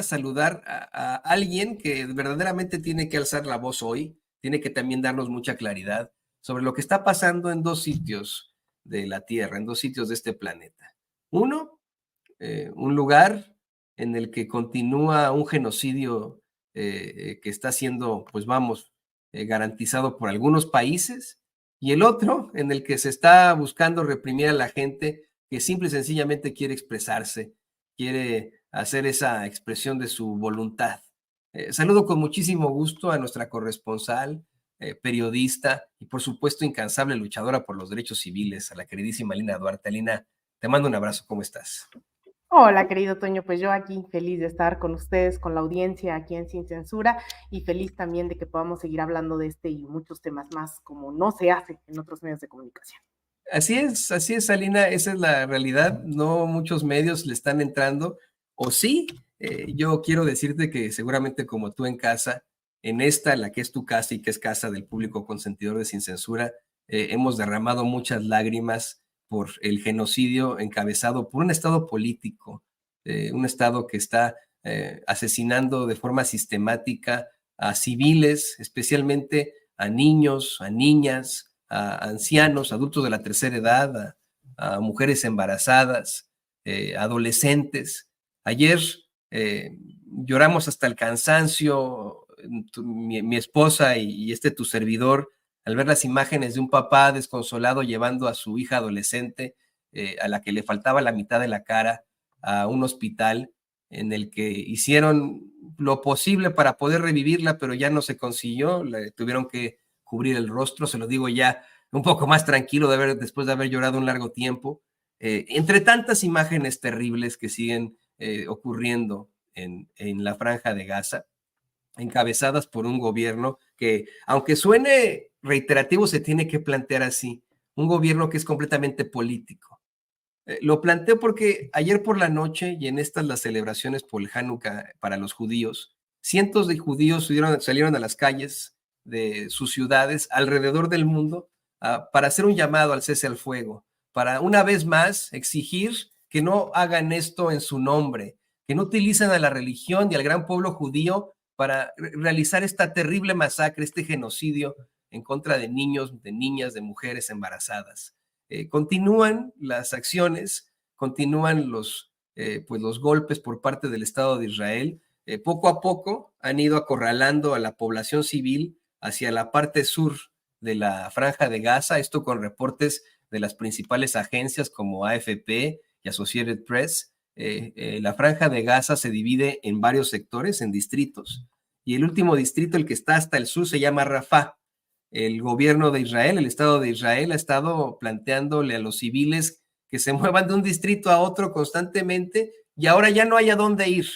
saludar a alguien que verdaderamente tiene que alzar la voz hoy, tiene que también darnos mucha claridad sobre lo que está pasando en dos sitios de la Tierra, en dos sitios de este planeta. Uno, un lugar en el que continúa un genocidio que está siendo, pues vamos, garantizado por algunos países, y el otro en el que se está buscando reprimir a la gente que simple y sencillamente quiere expresarse, quiere hacer esa expresión de su voluntad. Saludo con muchísimo gusto a nuestra corresponsal, periodista y por supuesto incansable luchadora por los derechos civiles, a la queridísima Lina Duarte. Lina, te mando un abrazo, ¿cómo estás? Hola, querido Toño, pues yo aquí feliz de estar con ustedes, con la audiencia aquí en Sin Censura y feliz también de que podamos seguir hablando de este y muchos temas más como no se hace en otros medios de comunicación. Así es, Alina, esa es la realidad. No muchos medios le están entrando, o sí. Yo quiero decirte que seguramente como tú en casa, en esta, la que es tu casa y que es casa del público consentidor de Sin Censura, hemos derramado muchas lágrimas por el genocidio encabezado por un Estado político, un Estado que está asesinando de forma sistemática a civiles, especialmente a niños, a niñas, a ancianos, adultos de la tercera edad, a mujeres embarazadas, adolescentes. Ayer lloramos hasta el cansancio, mi esposa y tu servidor, al ver las imágenes de un papá desconsolado llevando a su hija adolescente, a la que le faltaba la mitad de la cara, a un hospital en el que hicieron lo posible para poder revivirla, pero ya no se consiguió, le tuvieron que cubrir el rostro, se lo digo ya un poco más tranquilo después de haber llorado un largo tiempo, entre tantas imágenes terribles que siguen ocurriendo en la Franja de Gaza, encabezadas por un gobierno que, aunque suene reiterativo, se tiene que plantear así, un gobierno que es completamente político. Lo planteo porque ayer por la noche y en estas las celebraciones por el Hanukkah para los judíos, cientos de judíos salieron a las calles de sus ciudades alrededor del mundo para hacer un llamado al cese al fuego, para una vez más exigir que no hagan esto en su nombre, que no utilicen a la religión y al gran pueblo judío para realizar esta terrible masacre, este genocidio en contra de niños, de niñas, de mujeres embarazadas. Continúan las acciones, continúan pues los golpes por parte del Estado de Israel. Poco a poco han ido acorralando a la población civil hacia la parte sur de la Franja de Gaza, esto con reportes de las principales agencias como AFP y Associated Press. La Franja de Gaza se divide en varios sectores, en distritos, y el último distrito, el que está hasta el sur, se llama Rafah. El gobierno de Israel, el Estado de Israel, ha estado planteándole a los civiles que se muevan de un distrito a otro constantemente y ahora ya no hay a dónde ir.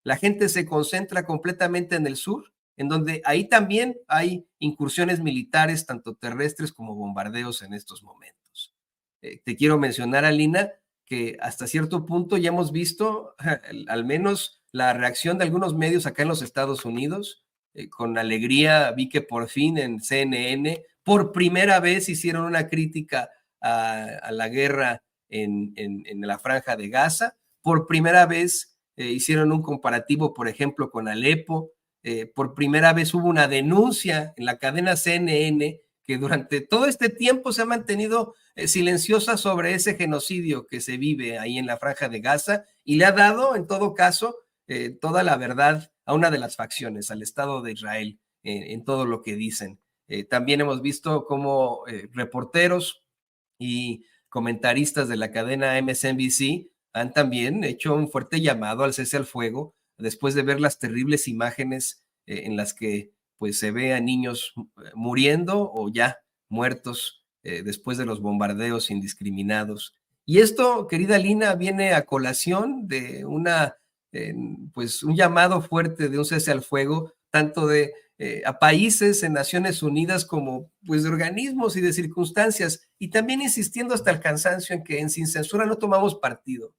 La gente se concentra completamente en el sur, en donde ahí también hay incursiones militares, tanto terrestres como bombardeos en estos momentos. Te quiero mencionar, Alina, que hasta cierto punto ya hemos visto al menos la reacción de algunos medios acá en los Estados Unidos. Con alegría vi que por fin en CNN, por primera vez hicieron una crítica a la guerra en la Franja de Gaza. Por primera vez hicieron un comparativo, por ejemplo, con Alepo. Por primera vez hubo una denuncia en la cadena CNN que durante todo este tiempo se ha mantenido silenciosa sobre ese genocidio que se vive ahí en la Franja de Gaza y le ha dado, en todo caso, toda la verdad a una de las facciones, al Estado de Israel, en todo lo que dicen. También hemos visto cómo reporteros y comentaristas de la cadena MSNBC han también hecho un fuerte llamado al cese al fuego después de ver las terribles imágenes en las que pues se ve a niños muriendo o ya muertos después de los bombardeos indiscriminados. Y esto, querida Lina, viene a colación de pues un llamado fuerte de un cese al fuego, tanto a países en Naciones Unidas como pues de organismos y de circunstancias, y también insistiendo hasta el cansancio en que en Sin Censura no tomamos partido,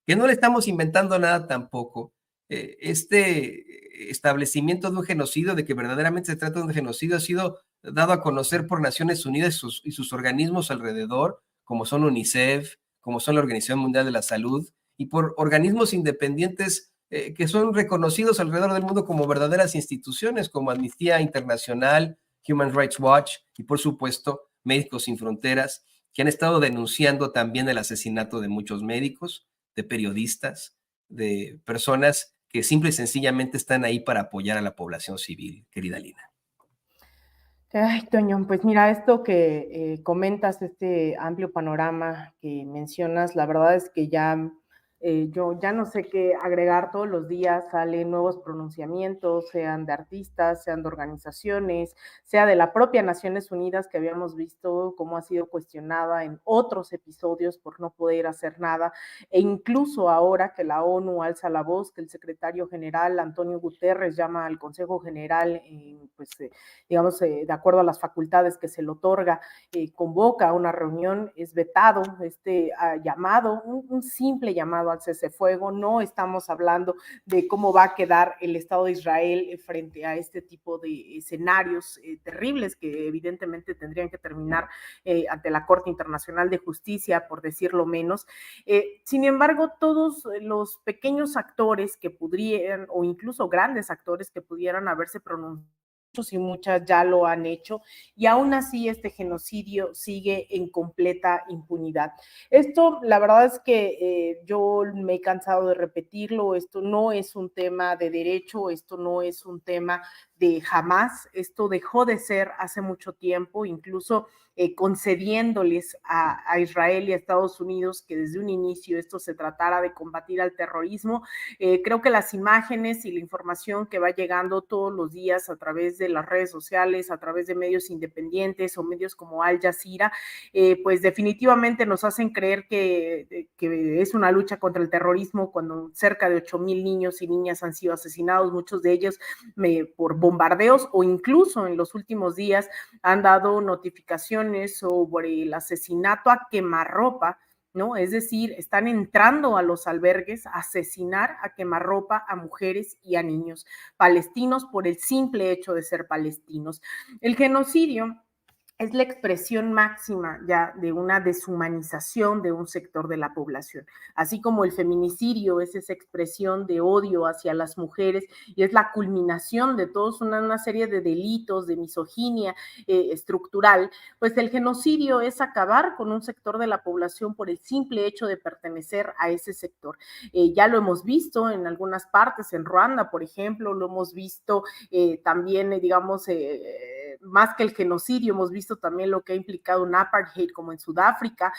que no le estamos inventando nada tampoco. Este establecimiento de un genocidio, de que verdaderamente se trata de un genocidio, ha sido dado a conocer por Naciones Unidas y sus organismos alrededor, como son UNICEF, como son la Organización Mundial de la Salud, y por organismos independientes que son reconocidos alrededor del mundo como verdaderas instituciones, como Amnistía Internacional, Human Rights Watch y, por supuesto, Médicos Sin Fronteras, que han estado denunciando también el asesinato de muchos médicos, de periodistas, de personas que simple y sencillamente están ahí para apoyar a la población civil, querida Lina. Ay, Toño, pues mira, esto que comentas, este amplio panorama que mencionas, la verdad es que ya yo ya no sé qué agregar. Todos los días salen nuevos pronunciamientos, sean de artistas, sean de organizaciones, sea de la propia Naciones Unidas, que habíamos visto cómo ha sido cuestionada en otros episodios por no poder hacer nada, e incluso ahora que la ONU alza la voz, que el secretario general Antonio Guterres llama al Consejo General, pues digamos, de acuerdo a las facultades que se le otorga, convoca a una reunión, es vetado este llamado, un simple llamado al cese fuego. No estamos hablando de cómo va a quedar el Estado de Israel frente a este tipo de escenarios terribles que evidentemente tendrían que terminar ante la Corte Internacional de Justicia, por decirlo menos. Sin embargo, todos los pequeños actores que pudieran, o incluso grandes actores que pudieran haberse pronunciado, y muchas ya lo han hecho, y aún así este genocidio sigue en completa impunidad. Esto, la verdad es que yo me he cansado de repetirlo. Esto no es un tema de derecho, esto no es un tema de jamás, esto dejó de ser hace mucho tiempo, incluso concediéndoles a Israel y a Estados Unidos que desde un inicio esto se tratara de combatir al terrorismo. Creo que las imágenes y la información que va llegando todos los días a través de las redes sociales, a través de medios independientes o medios como Al Jazeera, pues definitivamente nos hacen creer que es una lucha contra el terrorismo, cuando cerca de 8,000 niños y niñas han sido asesinados, muchos de ellos por bombardeos, o incluso en los últimos días han dado notificaciones sobre el asesinato a quemarropa, ¿no? Es decir, están entrando a los albergues a asesinar a quemarropa a mujeres y a niños palestinos por el simple hecho de ser palestinos. El genocidio es la expresión máxima ya de una deshumanización de un sector de la población, así como el feminicidio es esa expresión de odio hacia las mujeres y es la culminación de todos una serie de delitos, de misoginia estructural. Pues el genocidio es acabar con un sector de la población por el simple hecho de pertenecer a ese sector. Ya lo hemos visto en algunas partes, en Ruanda, por ejemplo, lo hemos visto también, digamos, más que el genocidio, hemos visto también lo que ha implicado un apartheid como en Sudáfrica,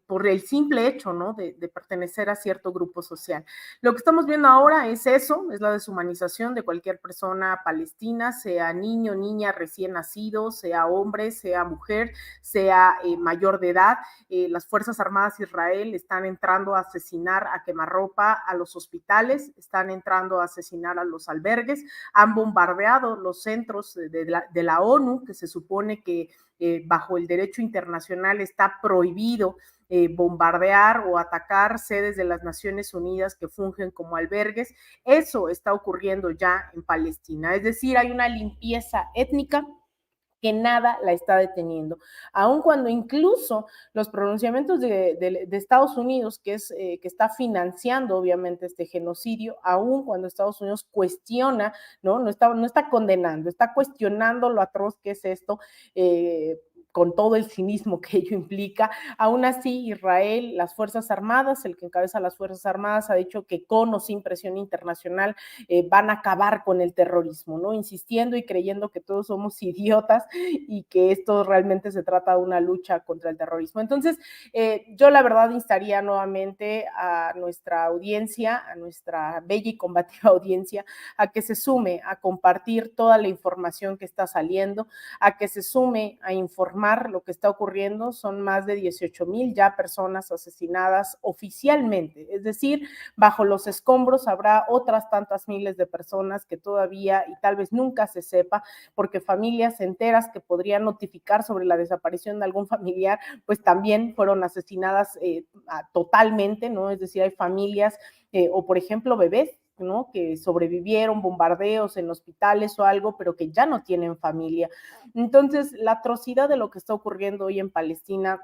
por el simple hecho, ¿no?, de pertenecer a cierto grupo social. Lo que estamos viendo ahora es eso, es la deshumanización de cualquier persona palestina, sea niño, niña recién nacido, sea hombre, sea mujer, sea mayor de edad. Las Fuerzas Armadas de Israel están entrando a asesinar a quemarropa a los hospitales, están entrando a asesinar a los albergues, han bombardeado los centros de la ONU, que se supone que bajo el derecho internacional está prohibido bombardear o atacar sedes de las Naciones Unidas que fungen como albergues. Eso está ocurriendo ya en Palestina, es decir, hay una limpieza étnica que nada la está deteniendo, aun cuando incluso los pronunciamientos de Estados Unidos, que está financiando obviamente este genocidio, aun cuando Estados Unidos cuestiona, no está condenando, está cuestionando lo atroz que es esto, con todo el cinismo que ello implica. Aún así, Israel, las Fuerzas Armadas, el que encabeza las Fuerzas Armadas, ha dicho que con o sin presión internacional van a acabar con el terrorismo, ¿no? Insistiendo y creyendo que todos somos idiotas y que esto realmente se trata de una lucha contra el terrorismo. Entonces, yo la verdad instaría nuevamente a nuestra audiencia, a nuestra bella y combativa audiencia, a que se sume a compartir toda la información que está saliendo, a que se sume a informar lo que está ocurriendo. Son más de 18,000 ya personas asesinadas oficialmente, es decir, bajo los escombros habrá otras tantas miles de personas que todavía y tal vez nunca se sepa, porque familias enteras que podrían notificar sobre la desaparición de algún familiar, pues también fueron asesinadas totalmente, ¿no? Es decir, hay familias o por ejemplo bebés, ¿no?, que sobrevivieron bombardeos en hospitales o algo, pero que ya no tienen familia. Entonces, la atrocidad de lo que está ocurriendo hoy en Palestina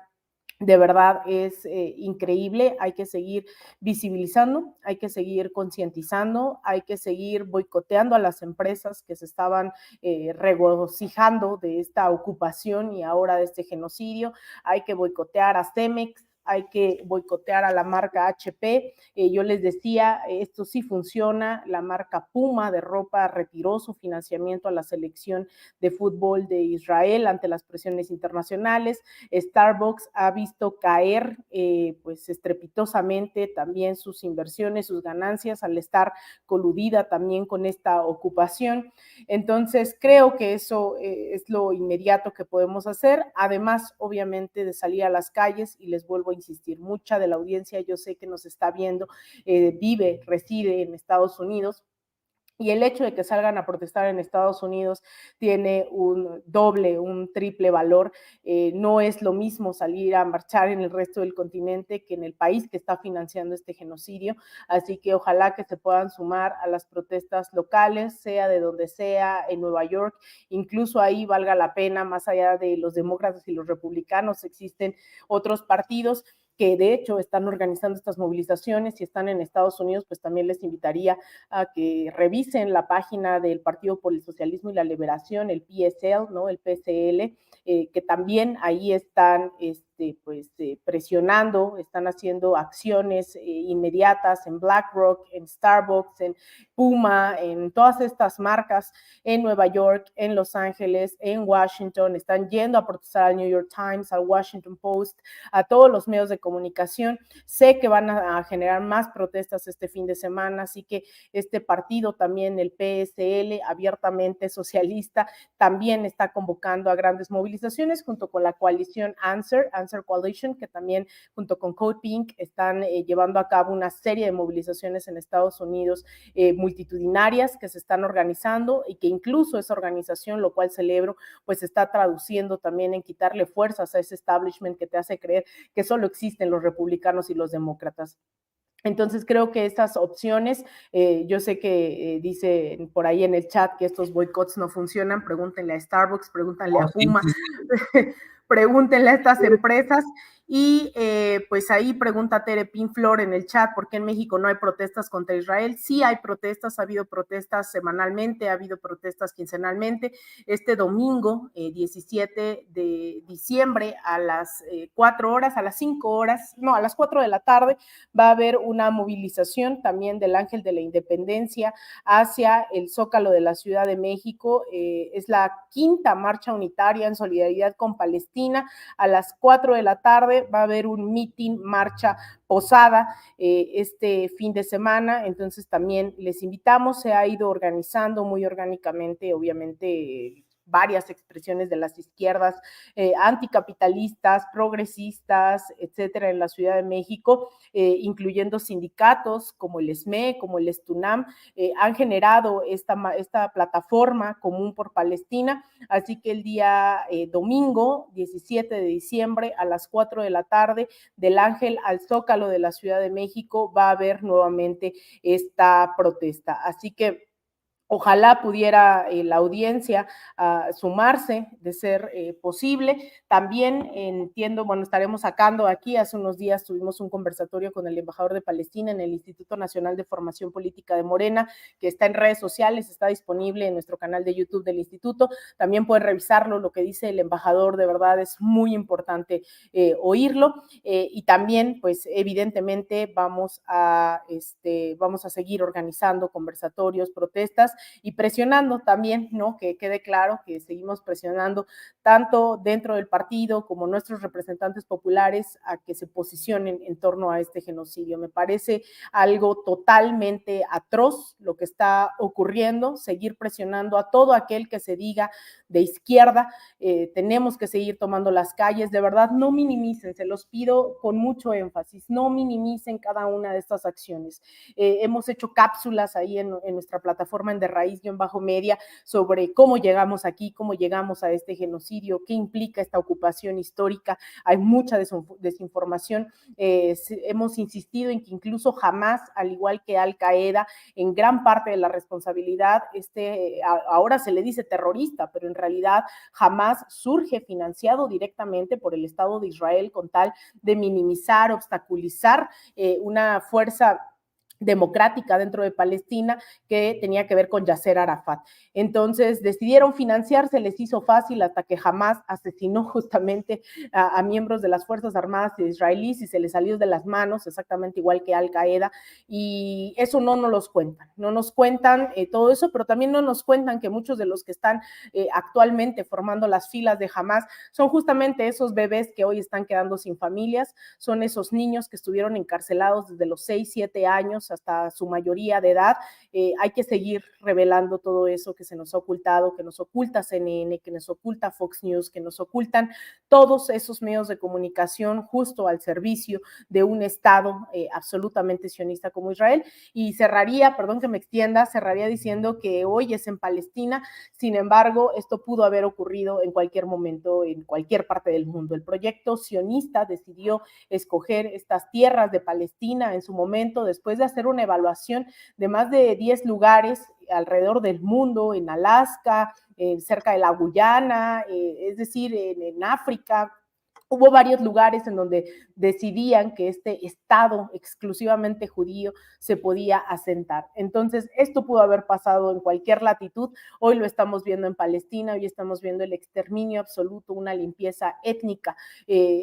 De verdad es increíble, hay que seguir visibilizando, hay que seguir concientizando, hay que seguir boicoteando a las empresas que se estaban regocijando de esta ocupación y ahora de este genocidio, hay que boicotear a Cemex, hay que boicotear a la marca HP. Yo les decía, esto sí funciona, la marca Puma de ropa retiró su financiamiento a la selección de fútbol de Israel ante las presiones internacionales. Starbucks ha visto caer pues estrepitosamente también sus inversiones, sus ganancias al estar coludida también con esta ocupación. Entonces creo que eso es lo inmediato que podemos hacer, además obviamente de salir a las calles, y les vuelvo a insistir, mucha de la audiencia yo sé que nos está viendo, vive, reside en Estados Unidos, y el hecho de que salgan a protestar en Estados Unidos tiene un doble, un triple valor. No es lo mismo salir a marchar en el resto del continente que en el país que está financiando este genocidio. Así que ojalá que se puedan sumar a las protestas locales, sea de donde sea, en Nueva York. Incluso ahí valga la pena, más allá de los demócratas y los republicanos, existen otros partidos que de hecho están organizando estas movilizaciones y están en Estados Unidos, pues también les invitaría a que revisen la página del Partido por el Socialismo y la Liberación, el PSL, ¿no? El PSL, que también ahí están pues, presionando, están haciendo acciones inmediatas en BlackRock, en Starbucks, en Puma, en todas estas marcas, en Nueva York, en Los Ángeles, en Washington, están yendo a protestar al New York Times, al Washington Post, a todos los medios de comunicación. Sé que van a generar más protestas este fin de semana, así que este partido también, el PSL, abiertamente socialista, también está convocando a grandes movilizaciones junto con la coalición Answer Coalition, que también junto con Code Pink están llevando a cabo una serie de movilizaciones en Estados Unidos multitudinarias que se están organizando y que incluso esa organización, lo cual celebro, pues está traduciendo también en quitarle fuerzas a ese establishment que te hace creer que solo existen los republicanos y los demócratas. Entonces creo que estas opciones, yo sé que dicen por ahí en el chat que estos boicots no funcionan, pregúntenle a Starbucks, pregúntenle a Puma, sí, sí. Pregúntenle a estas empresas. Y pues ahí pregunta Tere Pinflor en el chat, ¿por qué en México no hay protestas contra Israel? Sí hay protestas, ha habido protestas semanalmente, ha habido protestas quincenalmente. Este domingo, 17 de diciembre, a las 4 horas, a las 5 horas, no, a las 4 de la tarde, va a haber una movilización también del Ángel de la Independencia hacia el Zócalo de la Ciudad de México. Es la quinta marcha unitaria en solidaridad con Palestina. A las 4 de la tarde va a haber un meeting, marcha, posada este fin de semana, entonces también les invitamos, se ha ido organizando muy orgánicamente, obviamente varias expresiones de las izquierdas anticapitalistas, progresistas, etcétera, en la Ciudad de México, incluyendo sindicatos como el SME, como el STUNAM, han generado esta plataforma común por Palestina, así que el día domingo, 17 de diciembre, a las 4 de la tarde, del Ángel al Zócalo de la Ciudad de México, va a haber nuevamente esta protesta. Así que ojalá pudiera la audiencia sumarse, de ser posible. También entiendo, bueno, estaremos sacando aquí, hace unos días tuvimos un conversatorio con el embajador de Palestina en el Instituto Nacional de Formación Política de Morena, que está en redes sociales, está disponible en nuestro canal de YouTube del instituto. También pueden revisarlo, lo que dice el embajador, de verdad es muy importante oírlo. Y también, pues, evidentemente vamos a seguir organizando conversatorios, protestas, y presionando también, ¿no? Que quede claro que seguimos presionando tanto dentro del partido como nuestros representantes populares a que se posicionen en torno a este genocidio. Me parece algo totalmente atroz lo que está ocurriendo, seguir presionando a todo aquel que se diga de izquierda. Tenemos que seguir tomando las calles, de verdad, no minimicen, se los pido con mucho énfasis, no minimicen cada una de estas acciones. Hemos hecho cápsulas ahí en nuestra plataforma en De Raíz-Media sobre cómo llegamos aquí, cómo llegamos a este genocidio, qué implica esta ocupación histórica. Hay mucha desinformación. Hemos insistido en que incluso jamás, al igual que Al Qaeda, en gran parte de la responsabilidad, ahora se le dice terrorista, pero en realidad Hamás surge financiado directamente por el Estado de Israel con tal de minimizar, obstaculizar una fuerza democrática dentro de Palestina que tenía que ver con Yasser Arafat. Entonces decidieron financiarse, les hizo fácil hasta que Hamás asesinó justamente a miembros de las Fuerzas Armadas israelíes y se les salió de las manos, exactamente igual que Al Qaeda, y eso no nos cuentan todo eso, pero también no nos cuentan que muchos de los que están actualmente formando las filas de Hamás son justamente esos bebés que hoy están quedando sin familias, son esos niños que estuvieron encarcelados desde los 6, 7 años hasta su mayoría de edad. Hay que seguir revelando todo eso que se nos ha ocultado, que nos oculta CNN, que nos oculta Fox News, que nos ocultan todos esos medios de comunicación justo al servicio de un Estado absolutamente sionista como Israel. Y cerraría, perdón que me extienda, cerraría diciendo que hoy es en Palestina, sin embargo, esto pudo haber ocurrido en cualquier momento, en cualquier parte del mundo. El proyecto sionista decidió escoger estas tierras de Palestina en su momento, después de hacer una evaluación de más de 10 lugares alrededor del mundo, en Alaska, cerca de la Guyana, es decir, en África. Hubo varios lugares en donde decidían que este Estado exclusivamente judío se podía asentar. Entonces, esto pudo haber pasado en cualquier latitud. Hoy lo estamos viendo en Palestina, hoy estamos viendo el exterminio absoluto, una limpieza étnica,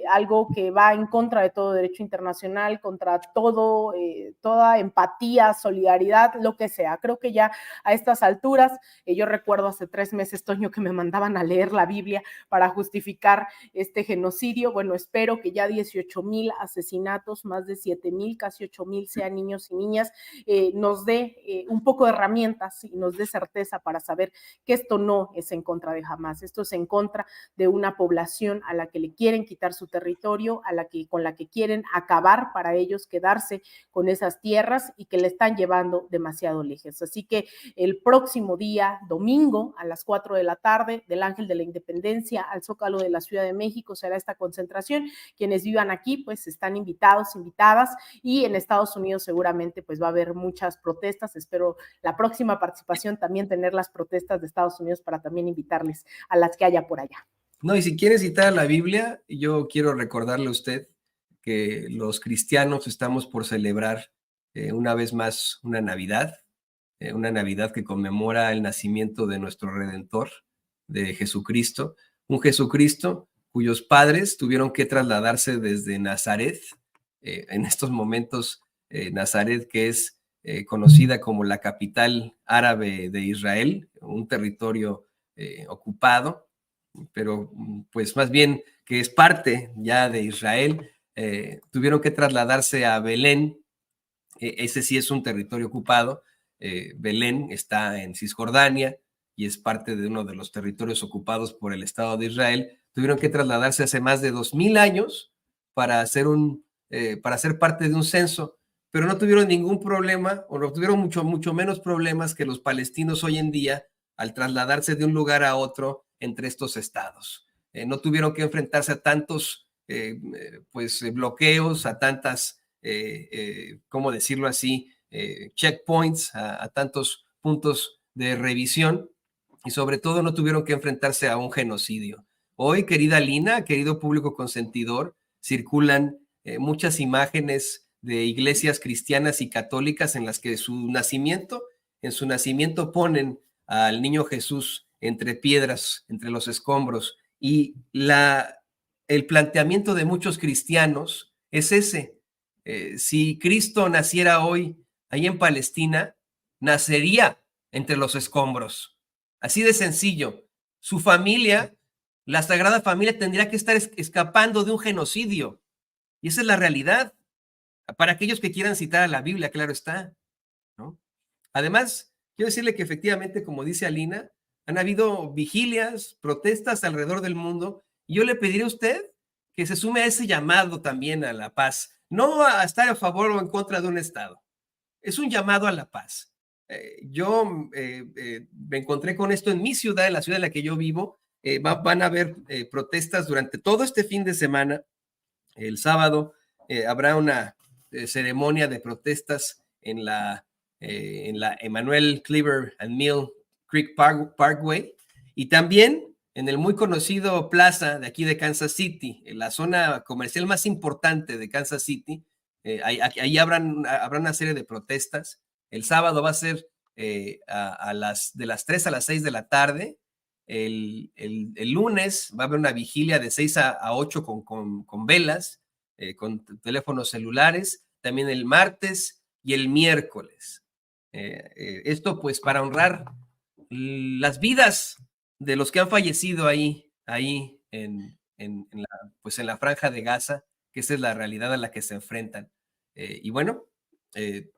algo que va en contra de todo derecho internacional, contra todo, toda empatía, solidaridad, lo que sea. Creo que ya a estas alturas, yo recuerdo hace 3 meses, Toño, que me mandaban a leer la Biblia para justificar este genocidio. Bueno, espero que ya 18,000 asesinatos, más de 7,000, casi 8,000 sean niños y niñas, nos dé un poco de herramientas y nos dé certeza para saber que esto no es en contra de Hamás, esto es en contra de una población a la que le quieren quitar su territorio, con la que quieren acabar para ellos quedarse con esas tierras y que le están llevando demasiado lejos. Así que el próximo día, domingo, a las 4 de la tarde, del Ángel de la Independencia al Zócalo de la Ciudad de México, será esta concentración. Quienes vivan aquí pues están invitados, invitadas, y en Estados Unidos seguramente pues va a haber muchas protestas. Espero la próxima participación también tener las protestas de Estados Unidos para también invitarles a las que haya por allá. No, y si quiere citar la Biblia, yo quiero recordarle a usted que los cristianos estamos por celebrar una vez más una Navidad que conmemora el nacimiento de nuestro Redentor, de Jesucristo, un Jesucristo cuyos padres tuvieron que trasladarse desde Nazaret, en estos momentos Nazaret, que es conocida como la capital árabe de Israel, un territorio ocupado, pero pues más bien que es parte ya de Israel, tuvieron que trasladarse a Belén. Ese sí es un territorio ocupado. Belén está en Cisjordania y es parte de uno de los territorios ocupados por el Estado de Israel. Tuvieron que trasladarse hace más de 2,000 años para ser parte de un censo, pero no tuvieron ningún problema, o no tuvieron mucho menos problemas que los palestinos hoy en día al trasladarse de un lugar a otro entre estos estados. No tuvieron que enfrentarse a tantos bloqueos, a tantas, ¿cómo decirlo así?, checkpoints, a tantos puntos de revisión, y sobre todo no tuvieron que enfrentarse a un genocidio. Hoy, querida Lina, querido público consentidor, circulan muchas imágenes de iglesias cristianas y católicas en las que en su nacimiento ponen al niño Jesús entre piedras, entre los escombros, y el planteamiento de muchos cristianos es ese: si Cristo naciera hoy ahí en Palestina, nacería entre los escombros. Así de sencillo. Su familia, la Sagrada Familia, tendría que estar escapando de un genocidio. Y esa es la realidad. Para aquellos que quieran citar a la Biblia, claro está, ¿no? Además, quiero decirle que efectivamente, como dice Alina, han habido vigilias, protestas alrededor del mundo, y yo le pediré a usted que se sume a ese llamado también a la paz, no a estar a favor o en contra de un Estado. Es un llamado a la paz. Yo me encontré con esto en mi ciudad, en la ciudad en la que yo vivo. Van a haber protestas durante todo este fin de semana. El sábado habrá una ceremonia de protestas en la Emmanuel Cleaver and Mill Creek Parkway, Y también en el muy conocido Plaza de aquí de Kansas City, en la zona comercial más importante de Kansas City, ahí habrá una serie de protestas. El sábado va a ser de las 3 a las 6 de la tarde. El lunes va a haber una vigilia de 6 a 8 con velas, con teléfonos celulares. También el martes y el miércoles. Esto pues para honrar las vidas de los que han fallecido ahí pues en la franja de Gaza, que esa es la realidad a la que se enfrentan. Y bueno,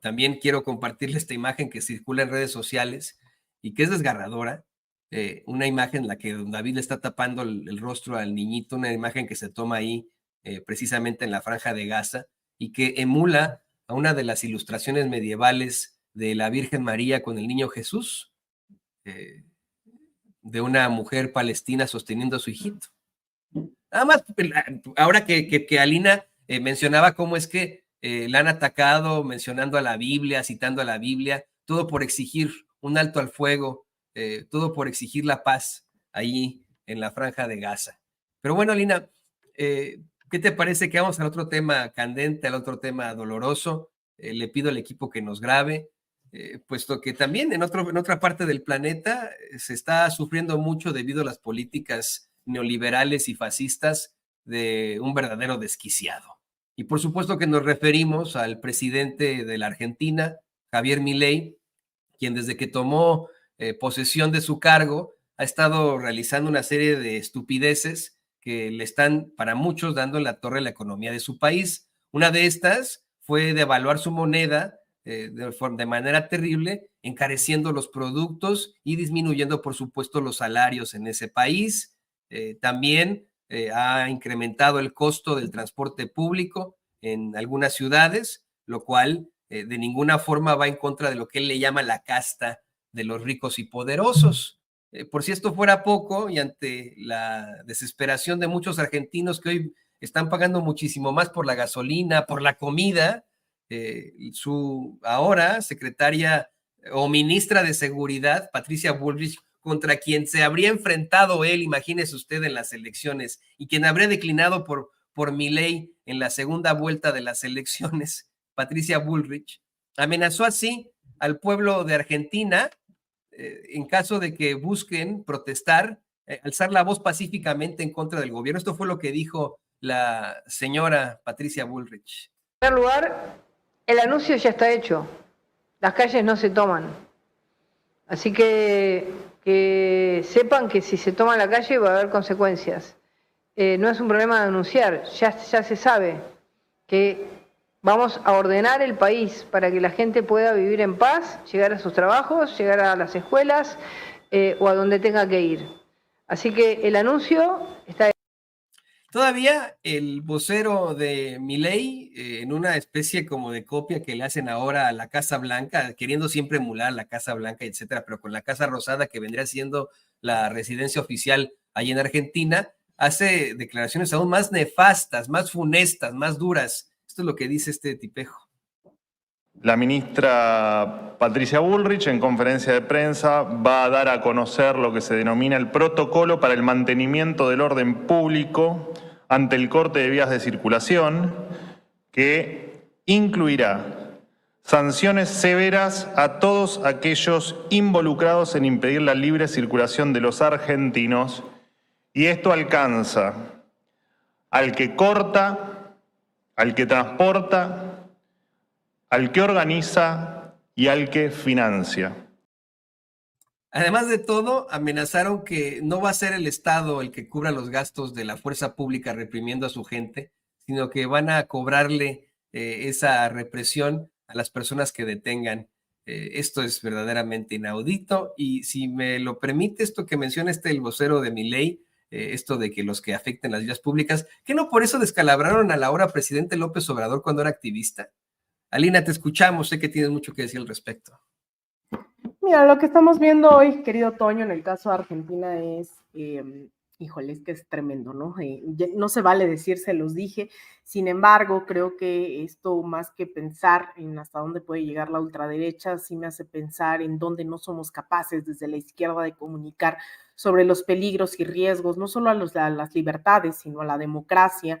también quiero compartirles esta imagen que circula en redes sociales y que es desgarradora. Una imagen en la que don David le está tapando el rostro al niñito, una imagen que se toma ahí precisamente en la franja de Gaza y que emula a una de las ilustraciones medievales de la Virgen María con el niño Jesús, de una mujer palestina sosteniendo a su hijito. Nada más, ahora que Alina mencionaba cómo es que la han atacado mencionando a la Biblia, citando a la Biblia, todo por exigir un alto al fuego, todo por exigir la paz ahí en la franja de Gaza. Pero bueno, Alina, ¿qué te parece que vamos al otro tema candente, al otro tema doloroso? Le pido al equipo que nos grabe, puesto que también en otra parte del planeta se está sufriendo mucho debido a las políticas neoliberales y fascistas de un verdadero desquiciado. Y por supuesto que nos referimos al presidente de la Argentina, Javier Milei, quien desde que tomó posesión de su cargo ha estado realizando una serie de estupideces que le están, para muchos, dando en la torre a la economía de su país. Una de estas fue devaluar su moneda de manera terrible, encareciendo los productos y disminuyendo, por supuesto, los salarios en ese país. También ha incrementado el costo del transporte público en algunas ciudades, lo cual de ninguna forma va en contra de lo que él le llama la casta de los ricos y poderosos. Por si esto fuera poco, y ante la desesperación de muchos argentinos que hoy están pagando muchísimo más por la gasolina, por la comida, su ahora secretaria o ministra de Seguridad, Patricia Bullrich, contra quien se habría enfrentado él, imagínese usted, en las elecciones, y quien habría declinado por Milei en la segunda vuelta de las elecciones, Patricia Bullrich, amenazó así al pueblo de Argentina en caso de que busquen protestar, alzar la voz pacíficamente en contra del gobierno. Esto fue lo que dijo la señora Patricia Bullrich. En primer lugar, el anuncio ya está hecho. Las calles no se toman. Así que sepan que si se toma la calle va a haber consecuencias. No es un problema de anunciar, ya se sabe que vamos a ordenar el país para que la gente pueda vivir en paz, llegar a sus trabajos, llegar a las escuelas o a donde tenga que ir. Así que el anuncio está. Todavía el vocero de Milei, en una especie como de copia que le hacen ahora a la Casa Blanca, queriendo siempre emular la Casa Blanca, etcétera, pero con la Casa Rosada, que vendría siendo la residencia oficial ahí en Argentina, hace declaraciones aún más nefastas, más funestas, más duras. Esto es lo que dice este tipejo. La ministra Patricia Bullrich, en conferencia de prensa, va a dar a conocer lo que se denomina el protocolo para el mantenimiento del orden público ante el corte de vías de circulación, que incluirá sanciones severas a todos aquellos involucrados en impedir la libre circulación de los argentinos, y esto alcanza al que corta, al que transporta, al que organiza y al que financia. Además de todo, amenazaron que no va a ser el Estado el que cubra los gastos de la fuerza pública reprimiendo a su gente, sino que van a cobrarle esa represión a las personas que detengan. Esto es verdaderamente inaudito, y si me lo permite, esto que menciona el vocero de Milei, esto de que los que afecten las vías públicas, ¿que no por eso descalabraron a la ahora presidente López Obrador cuando era activista? Alina, te escuchamos, sé que tienes mucho que decir al respecto. Mira, lo que estamos viendo hoy, querido Toño, en el caso de Argentina es, híjole, es que es tremendo, ¿no? No se vale decir, se los dije. Sin embargo, creo que esto, más que pensar en hasta dónde puede llegar la ultraderecha, sí me hace pensar en dónde no somos capaces desde la izquierda de comunicar sobre los peligros y riesgos, no solo a las libertades, sino a la democracia,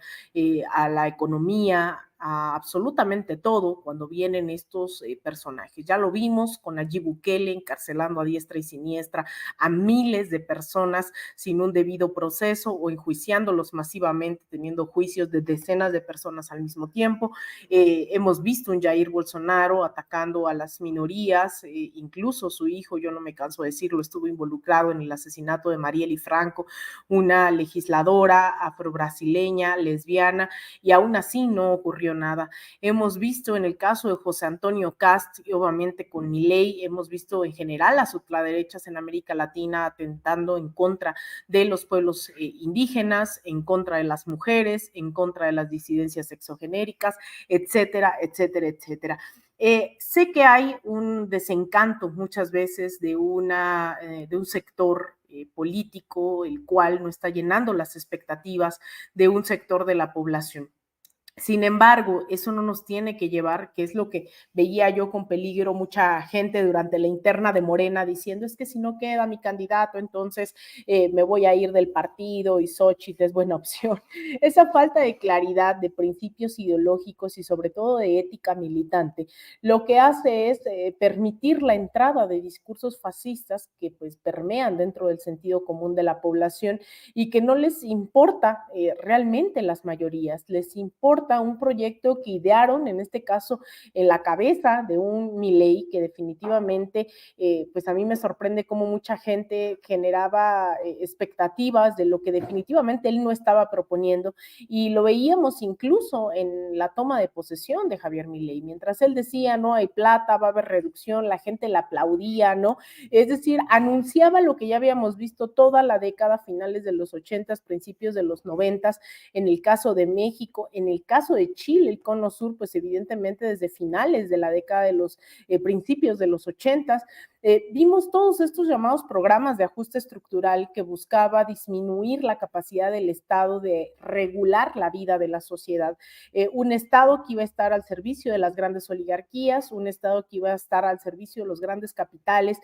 a la economía, a absolutamente todo cuando vienen estos personajes. Ya lo vimos con Nayib Bukele encarcelando a diestra y siniestra a miles de personas sin un debido proceso o enjuiciándolos masivamente, teniendo juicios de decenas de personas al mismo tiempo. Hemos visto un Jair Bolsonaro atacando a las minorías, incluso su hijo, yo no me canso de decirlo, estuvo involucrado en el asesinato de Marielle Franco, una legisladora afrobrasileña, lesbiana, y aún así no ocurrió nada. Hemos visto en el caso de José Antonio Kast, y obviamente con Milei, hemos visto en general a ultraderechas en América Latina atentando en contra de los pueblos indígenas, en contra de las mujeres, en contra de las disidencias sexogenéricas, etcétera, etcétera, etcétera. Sé que hay un desencanto muchas veces de un sector político, el cual no está llenando las expectativas de un sector de la población. Sin embargo, eso no nos tiene que llevar, que es lo que veía yo con peligro mucha gente durante la interna de Morena diciendo, es que si no queda mi candidato, entonces me voy a ir del partido y Xóchitl es buena opción. Esa falta de claridad, de principios ideológicos y sobre todo de ética militante, lo que hace es permitir la entrada de discursos fascistas que pues permean dentro del sentido común de la población y que no les importa realmente las mayorías, les importa un proyecto que idearon, en este caso, en la cabeza de un Milei que definitivamente, pues a mí me sorprende cómo mucha gente generaba expectativas de lo que definitivamente él no estaba proponiendo y lo veíamos incluso en la toma de posesión de Javier Milei. Mientras él decía, no hay plata, va a haber reducción, la gente la aplaudía, ¿no? Es decir, anunciaba lo que ya habíamos visto toda la década, finales de los 80s, principios de los 90s, en el caso de México, en el caso de Chile, el Cono Sur, pues evidentemente desde finales de la década de los principios de los 80s, vimos todos estos llamados programas de ajuste estructural que buscaba disminuir la capacidad del Estado de regular la vida de la sociedad. Un Estado que iba a estar al servicio de las grandes oligarquías, un Estado que iba a estar al servicio de los grandes capitales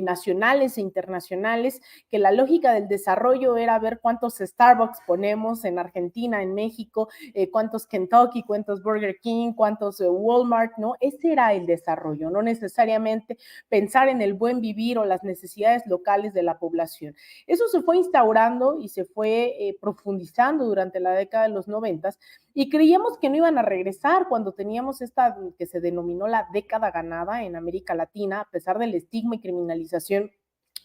nacionales e internacionales, que la lógica del desarrollo era ver cuántos Starbucks ponemos en Argentina, en México, cuántos Kentucky, cuántos Burger King, cuántos Walmart, ¿no? Ese era el desarrollo, no necesariamente pensar en el buen vivir o las necesidades locales de la población. Eso se fue instaurando y se fue profundizando durante la década de los 90s y creíamos que no iban a regresar cuando teníamos esta que se denominó la década ganada en América Latina, a pesar del estigma y criminalización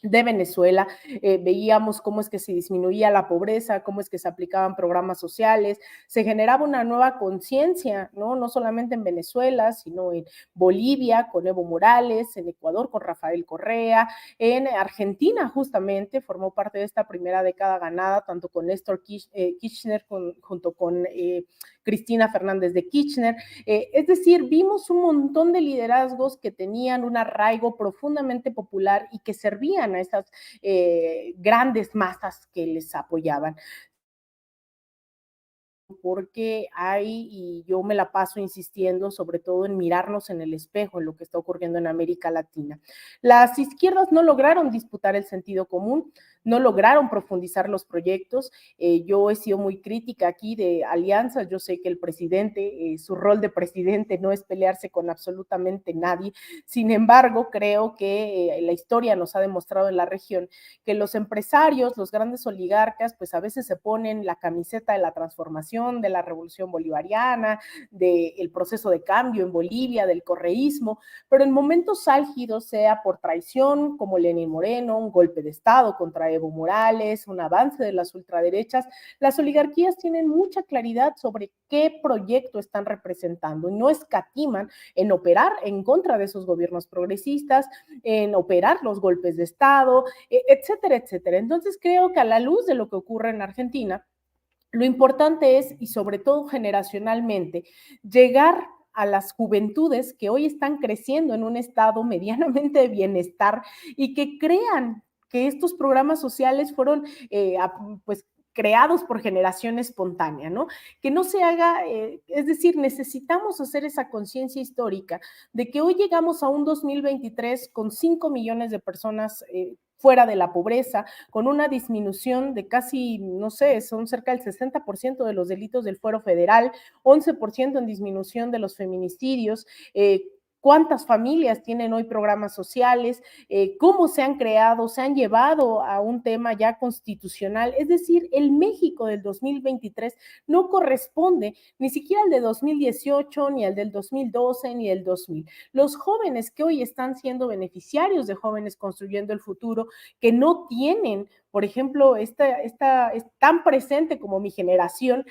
de Venezuela, veíamos cómo es que se disminuía la pobreza, cómo es que se aplicaban programas sociales, se generaba una nueva conciencia, ¿no? No solamente en Venezuela, sino en Bolivia con Evo Morales, en Ecuador con Rafael Correa, en Argentina justamente formó parte de esta primera década ganada, tanto con Néstor Kirchner junto con Cristina Fernández de Kirchner, es decir, vimos un montón de liderazgos que tenían un arraigo profundamente popular y que servían a esas grandes masas que les apoyaban. Porque hay, y yo me la paso insistiendo, sobre todo en mirarnos en el espejo, en lo que está ocurriendo en América Latina. Las izquierdas no lograron disputar el sentido común, no lograron profundizar los proyectos. Yo he sido muy crítica aquí de alianzas. Yo sé que el presidente, su rol de presidente no es pelearse con absolutamente nadie. Sin embargo, creo que la historia nos ha demostrado en la región que los empresarios, los grandes oligarcas, pues a veces se ponen la camiseta de la transformación, de la revolución bolivariana, del proceso de cambio en Bolivia, del correísmo, pero en momentos álgidos, sea por traición, como Lenín Moreno, un golpe de Estado contra Evo Morales, un avance de las ultraderechas, las oligarquías tienen mucha claridad sobre qué proyecto están representando y no escatiman en operar en contra de esos gobiernos progresistas, en operar los golpes de Estado, etcétera, etcétera. Entonces creo que a la luz de lo que ocurre en Argentina, lo importante es, y sobre todo generacionalmente, llegar a las juventudes que hoy están creciendo en un estado medianamente de bienestar y que crean que estos programas sociales fueron, pues, creados por generación espontánea, ¿no? Que no se haga, es decir, necesitamos hacer esa conciencia histórica de que hoy llegamos a un 2023 con 5 millones de personas fuera de la pobreza, con una disminución de casi, no sé, son cerca del 60% de los delitos del fuero federal, 11% en disminución de los feminicidios, cuántas familias tienen hoy programas sociales, cómo se han creado, se han llevado a un tema ya constitucional. Es decir, el México del 2023 no corresponde ni siquiera al de 2018, ni al del 2012, ni el 2000. Los jóvenes que hoy están siendo beneficiarios de Jóvenes Construyendo el Futuro, que no tienen, por ejemplo, es tan presente como mi generación,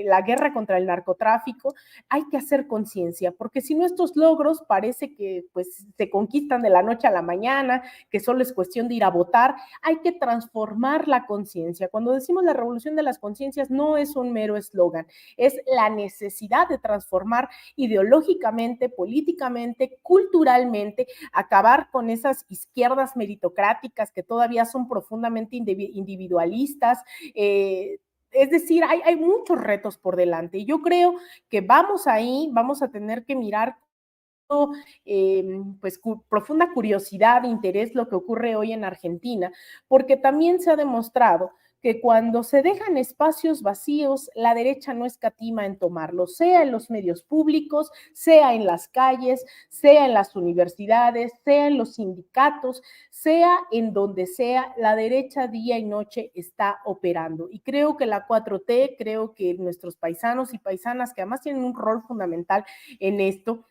la guerra contra el narcotráfico, hay que hacer conciencia, porque si no estos logros parece que pues se conquistan de la noche a la mañana, que solo es cuestión de ir a votar. Hay que transformar la conciencia. Cuando decimos la revolución de las conciencias, no es un mero eslogan, es la necesidad de transformar ideológicamente, políticamente, culturalmente, acabar con esas izquierdas meritocráticas que todavía son profundamente individualistas. Es decir, hay muchos retos por delante y yo creo que vamos ahí, vamos a tener que mirar pues profunda curiosidad, interés lo que ocurre hoy en Argentina, porque también se ha demostrado que cuando se dejan espacios vacíos, la derecha no escatima en tomarlos, sea en los medios públicos, sea en las calles, sea en las universidades, sea en los sindicatos, sea en donde sea, la derecha día y noche está operando. Y creo que la 4T, creo que nuestros paisanos y paisanas, que además tienen un rol fundamental en esto,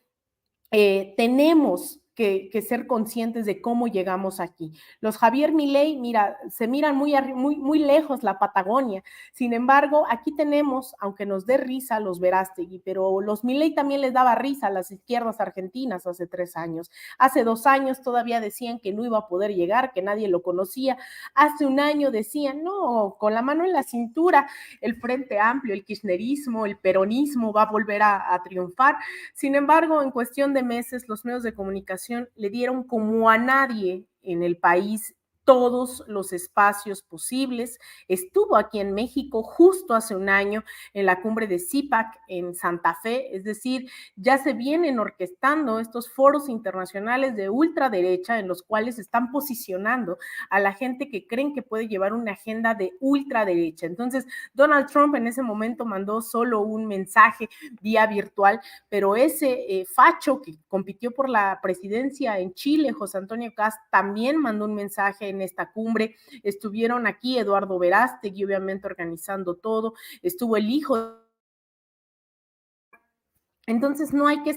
tenemos que ser conscientes de cómo llegamos aquí. Los Javier Milei, mira, se miran muy lejos la Patagonia. Sin embargo, aquí tenemos, aunque nos dé risa los Verástegui, pero los Milei también les daba risa a las izquierdas argentinas hace 3 años. Hace 2 años todavía decían que no iba a poder llegar, que nadie lo conocía. Hace 1 año decían, no, con la mano en la cintura, el Frente Amplio, el kirchnerismo, el peronismo va a volver a triunfar. Sin embargo, en cuestión de meses, los medios de comunicación le dieron como a nadie en el país todos los espacios posibles. Estuvo aquí en México justo hace 1 año en la cumbre de CIPAC en Santa Fe, es decir, ya se vienen orquestando estos foros internacionales de ultraderecha en los cuales están posicionando a la gente que creen que puede llevar una agenda de ultraderecha. Entonces, Donald Trump en ese momento mandó solo un mensaje vía virtual, pero ese facho que compitió por la presidencia en Chile, José Antonio Kast, también mandó un mensaje en esta cumbre. Estuvieron aquí Eduardo Verástegui, obviamente organizando todo, estuvo el hijo. Entonces no hay que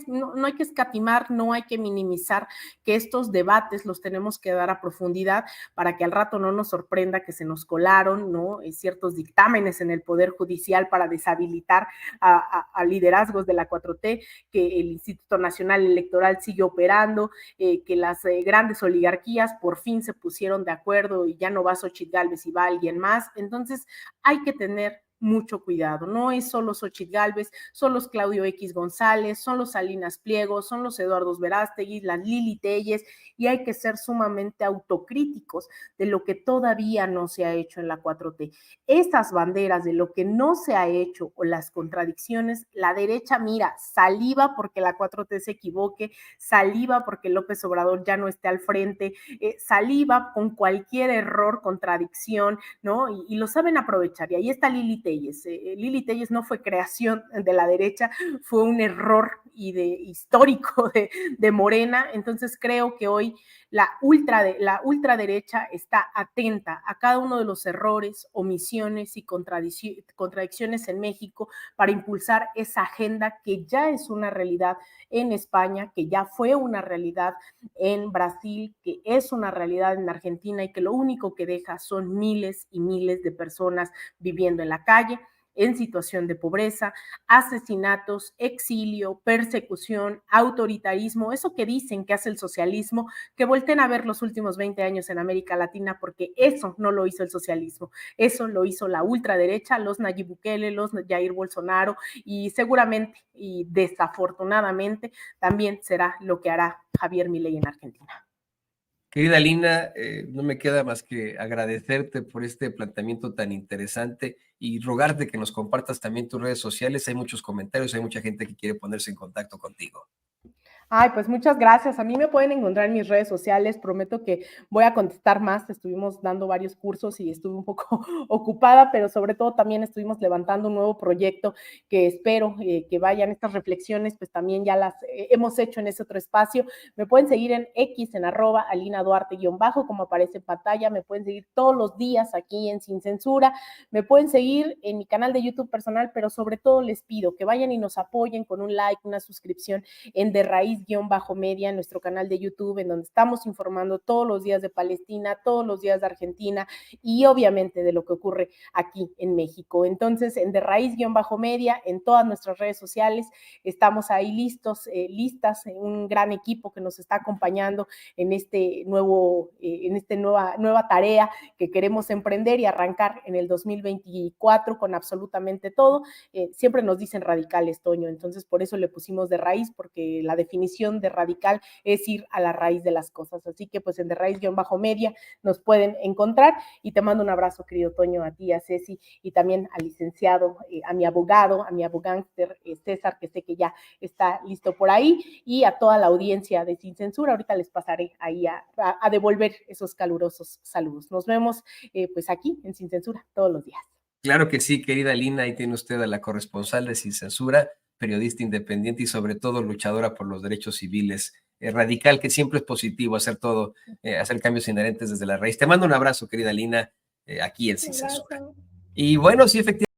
escatimar, no hay que minimizar que estos debates los tenemos que dar a profundidad para que al rato no nos sorprenda que se nos colaron, ¿no? Ciertos dictámenes en el Poder Judicial para deshabilitar a liderazgos de la 4T, que el Instituto Nacional Electoral sigue operando, que las grandes oligarquías por fin se pusieron de acuerdo y ya no va Xochitl Gálvez y va alguien más. Entonces hay que tener mucho cuidado, no es solo Xochitl Gálvez, son los Claudio X González, son los Salinas Pliego, son los Eduardo Verástegui, las Lili Telles, y hay que ser sumamente autocríticos de lo que todavía no se ha hecho en la 4T. Estas banderas de lo que no se ha hecho o las contradicciones, la derecha mira, saliva porque la 4T se equivoque, saliva porque López Obrador ya no esté al frente, saliva con cualquier error, contradicción, ¿no? Y lo saben aprovechar, y ahí está Lili Telles. Lili Telles no fue creación de la derecha, fue un error histórico de Morena. Entonces creo que hoy la ultraderecha está atenta a cada uno de los errores, omisiones y contradicciones en México para impulsar esa agenda que ya es una realidad en España, que ya fue una realidad en Brasil, que es una realidad en Argentina y que lo único que deja son miles y miles de personas viviendo en la calle, en situación de pobreza, asesinatos, exilio, persecución, autoritarismo, eso que dicen que hace el socialismo, que volteen a ver los últimos 20 años en América Latina, porque eso no lo hizo el socialismo, eso lo hizo la ultraderecha, los Nayib Bukele, los Jair Bolsonaro, y seguramente y desafortunadamente también será lo que hará Javier Milei en Argentina. Querida Lina, no me queda más que agradecerte por este planteamiento tan interesante y rogarte que nos compartas también tus redes sociales. Hay muchos comentarios, hay mucha gente que quiere ponerse en contacto contigo. Ay, pues muchas gracias. A mí me pueden encontrar en mis redes sociales. Prometo que voy a contestar más. Estuvimos dando varios cursos y estuve un poco ocupada, pero sobre todo también estuvimos levantando un nuevo proyecto que espero que vayan estas reflexiones, pues también ya las hemos hecho en ese otro espacio. Me pueden seguir en X, en @alinaduarte_, como aparece en pantalla. Me pueden seguir todos los días aquí en Sin Censura. Me pueden seguir en mi canal de YouTube personal, pero sobre todo les pido que vayan y nos apoyen con un like, una suscripción en De Raíz_Media, en nuestro canal de YouTube, en donde estamos informando todos los días de Palestina, todos los días de Argentina y obviamente de lo que ocurre aquí en México. Entonces, en De Raíz_Media, en todas nuestras redes sociales, estamos ahí listos, listas, un gran equipo que nos está acompañando en esta nueva tarea que queremos emprender y arrancar en el 2024 con absolutamente todo. Siempre nos dicen radicales, Toño, entonces por eso le pusimos De Raíz, porque la definición de radical es ir a la raíz de las cosas. Así que pues en De Raíz_Media nos pueden encontrar y te mando un abrazo, querido Toño, a ti, a Ceci y también al licenciado, a mi abogado, a mi abogánster César, que sé que ya está listo por ahí, y a toda la audiencia de Sin Censura. Ahorita les pasaré ahí a devolver esos calurosos saludos. Nos vemos pues aquí en Sin Censura todos los días. Claro que sí, querida Lina, ahí tiene usted a la corresponsal de Sin Censura, periodista independiente y sobre todo luchadora por los derechos civiles, radical, que siempre es positivo hacer todo, hacer cambios inherentes desde la raíz. Te mando un abrazo, querida Lina, aquí en Sin Censura. Y bueno, sí, efectivamente.